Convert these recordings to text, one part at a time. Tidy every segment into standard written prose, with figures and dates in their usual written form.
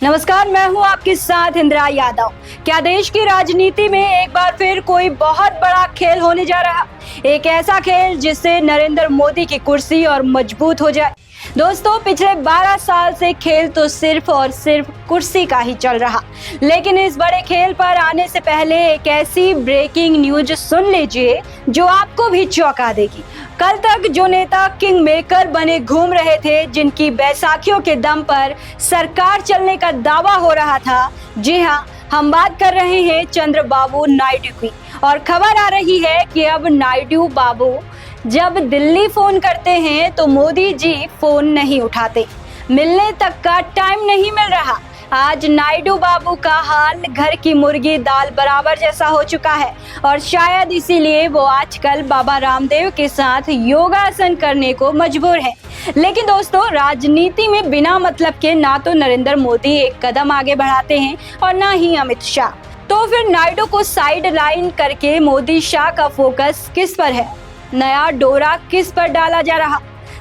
नमस्कार, मैं हूं आपके साथ इंदिरा यादव। क्या देश की राजनीति में एक बार फिर कोई बहुत बड़ा खेल होने जा रहा? एक ऐसा खेल जिससे नरेंद्र मोदी की कुर्सी और मजबूत हो जाए। दोस्तों, पिछले 12 साल से खेल तो सिर्फ और सिर्फ कुर्सी का ही चल रहा, लेकिन इस बड़े खेल पर आने से पहले एक ऐसी ब्रेकिंग न्यूज सुन लीजिए जो आपको भी चौंका देगी। कल तक जो नेता किंग मेकर बने घूम रहे थे, जिनकी बैसाखियों के दम पर सरकार चलने का दावा हो रहा था, जी हाँ, हम बात कर रहे हैं चंद्रबाबू नायडू की। और खबर आ रही है कि अब नायडू बाबू जब दिल्ली फोन करते हैं तो मोदी जी फोन नहीं उठाते, मिलने तक का टाइम नहीं मिल रहा। आज नायडू बाबू का हाल घर की मुर्गी दाल बराबर जैसा हो चुका है और शायद इसीलिए वो आजकल बाबा रामदेव के साथ योगासन करने को मजबूर है। लेकिन दोस्तों, राजनीति में बिना मतलब के ना तो नरेंद्र मोदी एक कदम आगे बढ़ाते हैं और ना ही अमित शाह। तो फिर नायडू को साइड लाइन करके मोदी शाह का फोकस किस पर है? नया डोरा किस पर डाला जा रहा?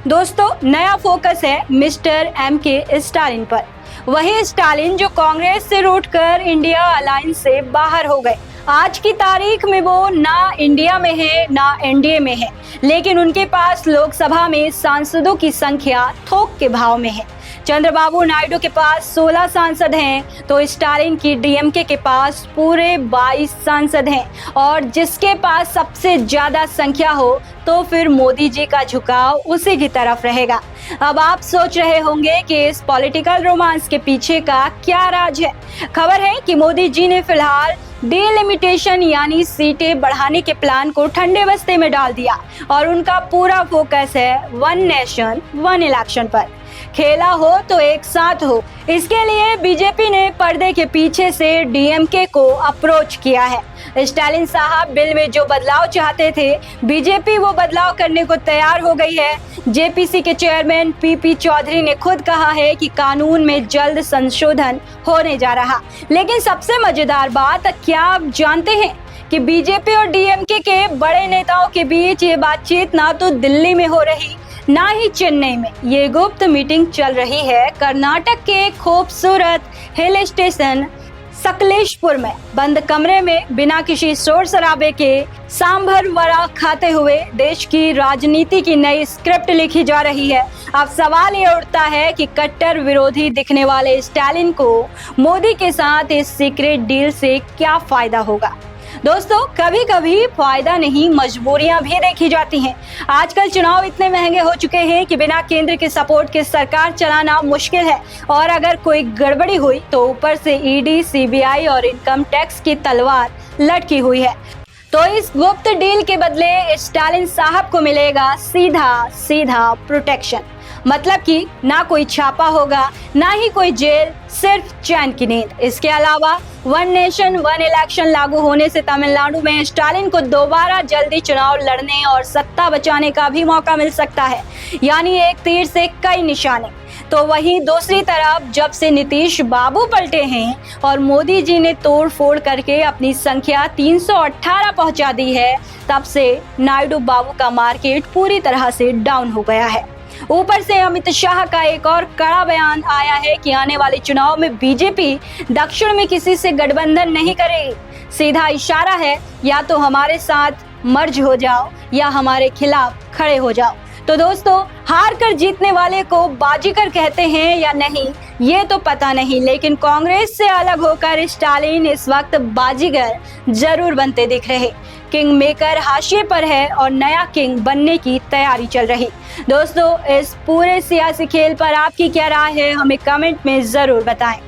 दोस्तों, नया फोकस है मिस्टर MK स्टालिन पर। वही स्टालिन जो कांग्रेस से रूठकर इंडिया अलायंस से बाहर हो गए। आज की तारीख में वो ना इंडिया में है ना NDA में है, लेकिन उनके पास लोकसभा में सांसदों की संख्या थोक के भाव में है। चंद्रबाबू नायडू के पास 16 सांसद हैं, तो स्टालिन की DMK के पास पूरे 22 सांसद हैं। और जिसके पास सबसे ज्यादा संख्या हो तो फिर मोदी जी का झुकाव उसी की तरफ रहेगा। अब आप सोच रहे होंगे कि इस पॉलिटिकल रोमांस के पीछे का क्या राज है। खबर है कि मोदी जी ने फिलहाल डिलिमिटेशन यानी सीटें बढ़ाने के प्लान को ठंडे बस्ते में डाल दिया और उनका पूरा फोकस है वन नेशन वन इलेक्शन पर। खेला हो तो एक साथ हो, इसके लिए बीजेपी ने पर्दे के पीछे से DMK को अप्रोच किया है। स्टालिन साहब बिल में जो बदलाव चाहते थे, बीजेपी वो बदलाव करने को तैयार हो गई है। JPC के चेयरमैन PP चौधरी ने खुद कहा है कि कानून में जल्द संशोधन होने जा रहा। लेकिन सबसे मजेदार बात, क्या आप जानते हैं कि बीजेपी और DMK के बड़े नेताओं के बीच ये बातचीत ना तो दिल्ली में हो रही ना ही चेन्नई में। ये गुप्त मीटिंग चल रही है कर्नाटक के खूबसूरत हिल स्टेशन सकलेशपुर में, बंद कमरे में, बिना किसी शोर शराबे के सांभर वड़ा खाते हुए देश की राजनीति की नई स्क्रिप्ट लिखी जा रही है। अब सवाल ये उठता है कि कट्टर विरोधी दिखने वाले स्टालिन को मोदी के साथ इस सीक्रेट डील से क्या फायदा होगा? दोस्तों, कभी कभी फायदा नहीं, मजबूरियां भी देखी जाती हैं। आजकल चुनाव इतने महंगे हो चुके हैं कि बिना केंद्र के सपोर्ट के सरकार चलाना मुश्किल है और अगर कोई गड़बड़ी हुई तो ऊपर से ED, CBI और इनकम टैक्स की तलवार लटकी हुई है। तो इस गुप्त डील के बदले स्टालिन साहब को मिलेगा सीधा सीधा प्रोटेक्शन। मतलब कि ना कोई छापा होगा, ना ही कोई जेल, सिर्फ चैन की नींद। इसके अलावा वन नेशन वन इलेक्शन लागू होने से तमिलनाडु में स्टालिन को दोबारा जल्दी चुनाव लड़ने और सत्ता बचाने का भी मौका मिल सकता है, यानी एक तीर से कई निशाने। तो वहीं दूसरी तरफ जब से नीतीश बाबू पलटे हैं और मोदी जी ने तोड़ फोड़ करके अपनी संख्या 318 पहुंचा दी है, तब से नायडू बाबू का मार्केट पूरी तरह से डाउन हो गया है। ऊपर से अमित शाह का एक और कड़ा बयान आया है कि आने वाले चुनाव में बीजेपी दक्षिण में किसी से गठबंधन नहीं करेगी। सीधा इशारा है, या तो हमारे साथ मर्ज हो जाओ या हमारे खिलाफ खड़े हो जाओ। तो दोस्तों, हार कर जीतने वाले को बाजीगर कहते हैं या नहीं ये तो पता नहीं, लेकिन कांग्रेस से अलग होकर स्टालिन इस वक्त बाजीगर जरूर बनते दिख रहे। किंग मेकर हाशिए पर है और नया किंग बनने की तैयारी चल रही। दोस्तों, इस पूरे सियासी खेल पर आपकी क्या राय है, हमें कमेंट में जरूर बताएं।